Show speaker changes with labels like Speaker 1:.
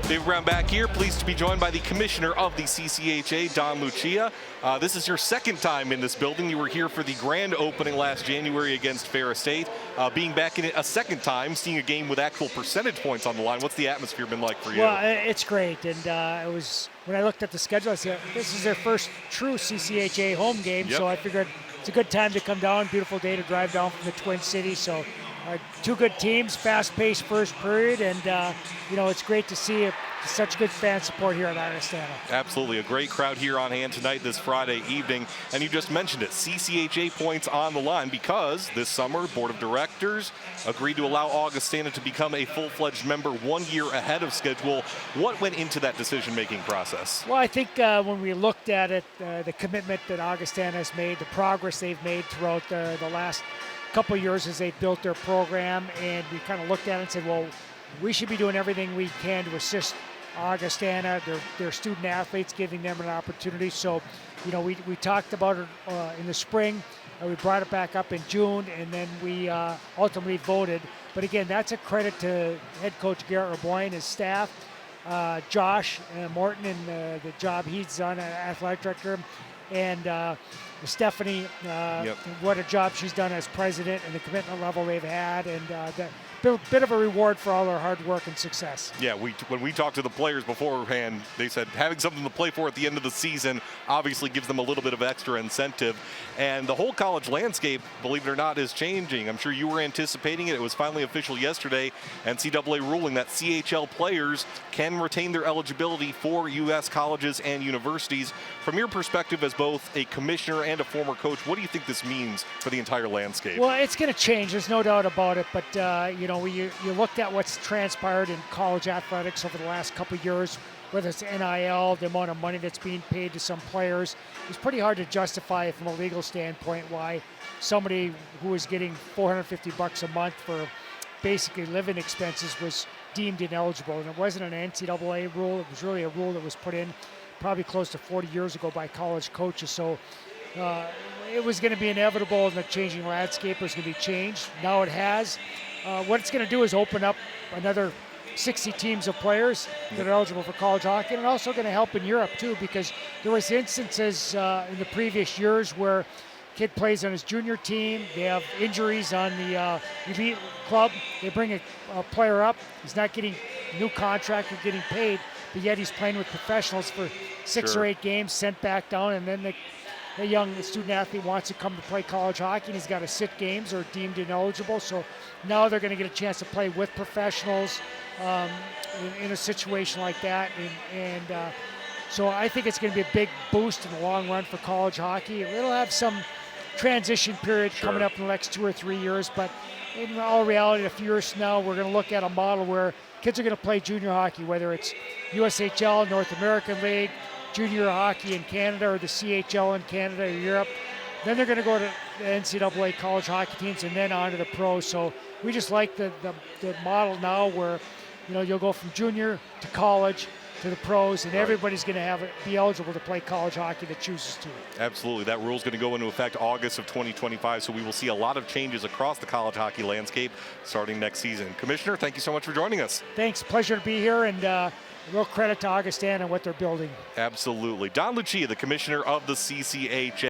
Speaker 1: David Brown back here, pleased to be joined by the commissioner of the CCHA, Don Lucia. This is your second time in this building. You were here for the grand opening last January against Ferris State. Being back in it a second time, seeing a game with actual percentage points on the line, what's the atmosphere been like for you?
Speaker 2: Well, it's great, and it was, when I looked at the schedule, I said, this is their first true CCHA home game, so I figured it's a good time to come down, beautiful day to drive down from the Twin Cities. So two good teams, fast-paced first period, and it's great to see such good fan support here at Augustana.
Speaker 1: Absolutely, a great crowd here on hand tonight this Friday evening, and you just mentioned it, CCHA points on the line because this summer, Board of Directors agreed to allow Augustana to become a full-fledged member 1 year ahead of schedule. What went into that decision-making process?
Speaker 2: Well, I think when we looked at it, the commitment that Augustana has made, the progress they've made throughout the last couple of years as they built their program, and we kind of looked at it and said, well, we should be doing everything we can to assist Augustana, their student athletes, giving them an opportunity. So, we talked about it in the spring. We brought it back up in June, and then we ultimately voted. But again, that's a credit to head coach Garrett Reboy and his staff, Josh Morton, and the job he's done as athletic director, and Stephanie, what a job she's done as president, and the commitment level they've had, and a bit of a reward for all their hard work and success.
Speaker 1: Yeah, when we talked to the players beforehand, they said having something to play for at the end of the season obviously gives them a little bit of extra incentive. And the whole college landscape, believe it or not, is changing. I'm sure you were anticipating it. It was finally official yesterday, NCAA ruling that CHL players can retain their eligibility for U.S. colleges and universities. From your perspective as both a commissioner and a former coach, what do you think this means for the entire landscape?
Speaker 2: Well, it's going to change. There's no doubt about it. But, you looked at what's transpired in college athletics over the last couple of years, whether it's NIL, the amount of money that's being paid to some players. It's pretty hard to justify from a legal standpoint why somebody who was getting $450 a month for basically living expenses was deemed ineligible. And it wasn't an NCAA rule. It was really a rule that was put in probably close to 40 years ago by college coaches. So it was going to be inevitable in the changing landscape. It was going to be changed. Now it has. What it's going to do is open up another 60 teams of players that are eligible for college hockey, and also going to help in Europe too, because there was instances in the previous years where kid plays on his junior team, they have injuries on the elite club, they bring a player up, he's not getting a new contract or getting paid, but yet he's playing with professionals for 6 or 8 games, sent back down, and then the young student athlete wants to come to play college hockey and he's got to sit games or deemed ineligible. So now they're going to get a chance to play with professionals in a situation like that. So I think it's going to be a big boost in the long run for college hockey. It'll have some transition period coming up in the next 2 or 3 years, but in all reality, a few years from now, we're going to look at a model where kids are going to play junior hockey, whether it's USHL, North American League, junior hockey in Canada, or the CHL in Canada or Europe. Then they're going to go to the NCAA college hockey teams and then on to the pros. So we just like the model now where, you'll go from junior to college to the pros, and everybody's going to be eligible to play college hockey that chooses to.
Speaker 1: Absolutely. That rule is going to go into effect August of 2025, so we will see a lot of changes across the college hockey landscape starting next season. Commissioner, thank you so much for joining us.
Speaker 2: Thanks. Pleasure to be here, and real credit to Augustana and what they're building.
Speaker 1: Absolutely. Don Lucia, the commissioner of the CCHA.